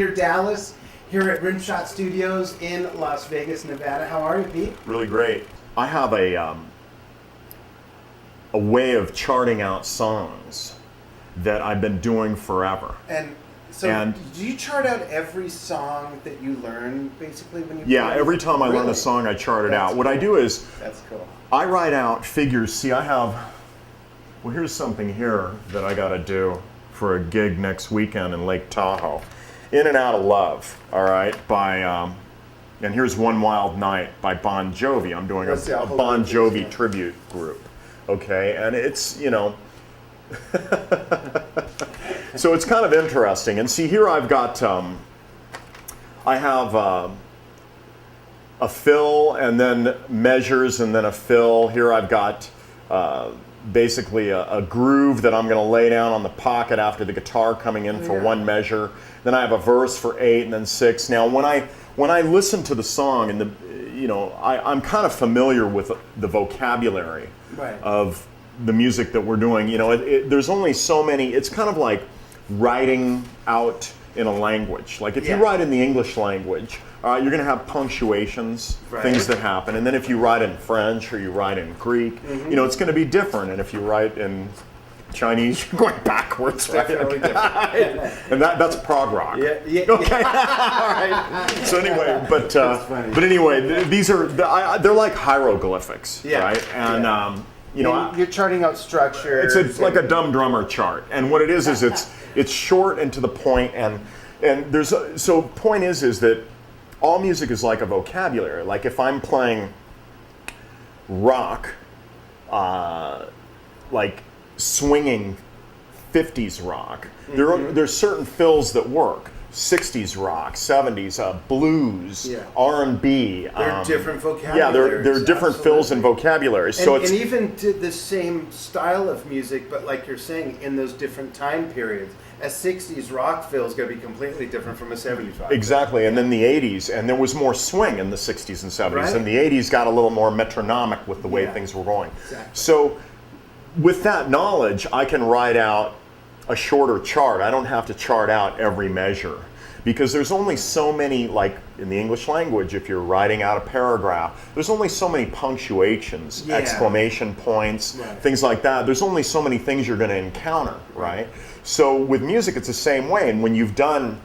Peter Dallas here at Rimshot Studios in Las Vegas, Nevada. How are you, Pete? Really great. I have a way of charting out songs that I've been doing forever. And so, do you chart out every song that you learn, basically, when you Yeah, play? every time I learn Really? a song, I chart it That's out. What I cool. do is, That's cool. I write out figures. See, I have, well, here's something here that I got to do for a gig next weekend in Lake Tahoe. In and Out of Love, all right, by, and here's One Wild Night by Bon Jovi. I'm doing Let's see, a I'll hold Bon on to Jovi this. tribute group, okay, and it's, you know, so it's kind of interesting. And see, here I've got, I have a fill and then measures and then a fill. Here I've got basically a groove that I'm going to lay down on the pocket after the guitar coming in for one measure. Then I have a verse for 8 and then 6. Now when I listen to the song and I'm kind of familiar with the vocabulary of the music that we're doing. You know, there's only so many. It's kind of like writing out in a language. Like if you write in the English language, you're going to have punctuations, things that happen. And then if you write in French or you write in Greek, you know, it's going to be different. And if you write in Chinese, you're going backwards, right? Definitely different. And that's prog rock. Yeah. Okay. All right. So anyway, but anyway, these are they're like hieroglyphics, right? And you know, you're charting out structure. It's like a dumb drummer chart, and what it is it's short and to the point, and there's so point is that all music is like a vocabulary. Like if I'm playing rock, like swinging 50s rock, there's certain fills that work. 60s rock, 70s, blues, R&B. They're different vocabularies. Yeah, they're different fills and vocabularies. So and even to the same style of music, but like you're saying, in those different time periods. A 60s rock fill is going to be completely different from a 70s rock. Exactly, and then the 80s, and there was more swing in the 60s and 70s, and the 80s got a little more metronomic with the way things were going. Exactly. So with that knowledge, I can write out a shorter chart. I don't have to chart out every measure because there's only so many, like in the English language, if you're writing out a paragraph, there's only so many punctuations, exclamation points, things like that. There's only so many things you're going to encounter, right? So with music, it's the same way. And when you've done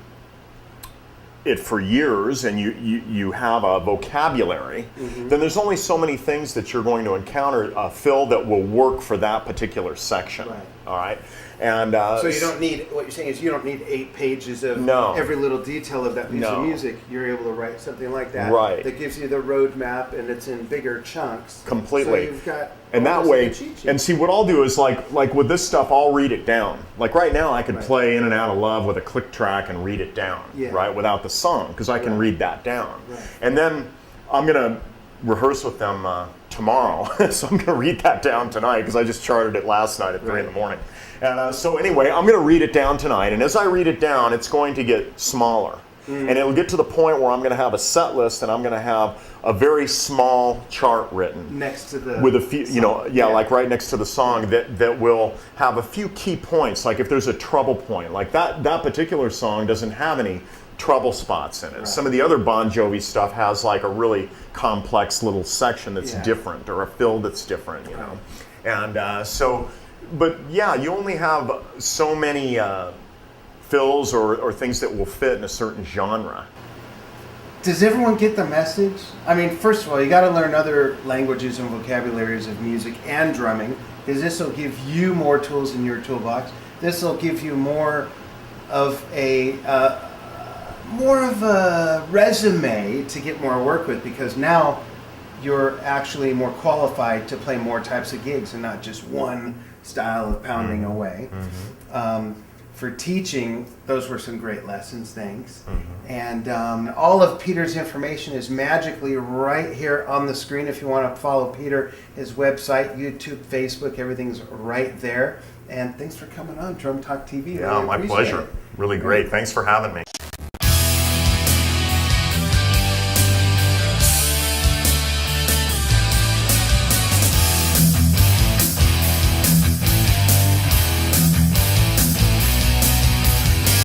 it for years and you have a vocabulary, then there's only so many things that you're going to encounter, Phil, that will work for that particular section. All right. And so you don't need, what you're saying is you don't need 8 pages of every little detail of that piece of music. You're able to write something like that that gives you the roadmap, and it's in bigger chunks. Completely. So you've got and that way, and see what I'll do is like with this stuff, I'll read it down. Like right now, I could play In and Out of Love with a click track and read it down, right, without the song, because I can read that down. And then I'm gonna rehearse with them tomorrow, so I'm gonna read that down tonight because I just charted it last night at 3 in the morning. And so anyway, I'm going to read it down tonight, and as I read it down, it's going to get smaller. And it'll get to the point where I'm going to have a set list, and I'm going to have a very small chart written next to the with a few, like right next to the song that will have a few key points. Like if there's a treble point, like that particular song doesn't have any treble spots in it. Some of the other Bon Jovi stuff has like a really complex little section that's different, or a fill that's different, you know. And so. But yeah, you only have so many fills or things that will fit in a certain genre. Does everyone get the message? I mean, first of all, you got to learn other languages and vocabularies of music and drumming, because this will give you more tools in your toolbox. This will give you more of a resume to get more work with, because now you're actually more qualified to play more types of gigs and not just one style of pounding away. For teaching, those were some great lessons, thanks. And all of Peter's information is magically right here on the screen. If you want to follow Peter, his website, YouTube, Facebook, everything's right there. And thanks for coming on Drum Talk TV. Yeah, my pleasure. Really great. Thanks for having me.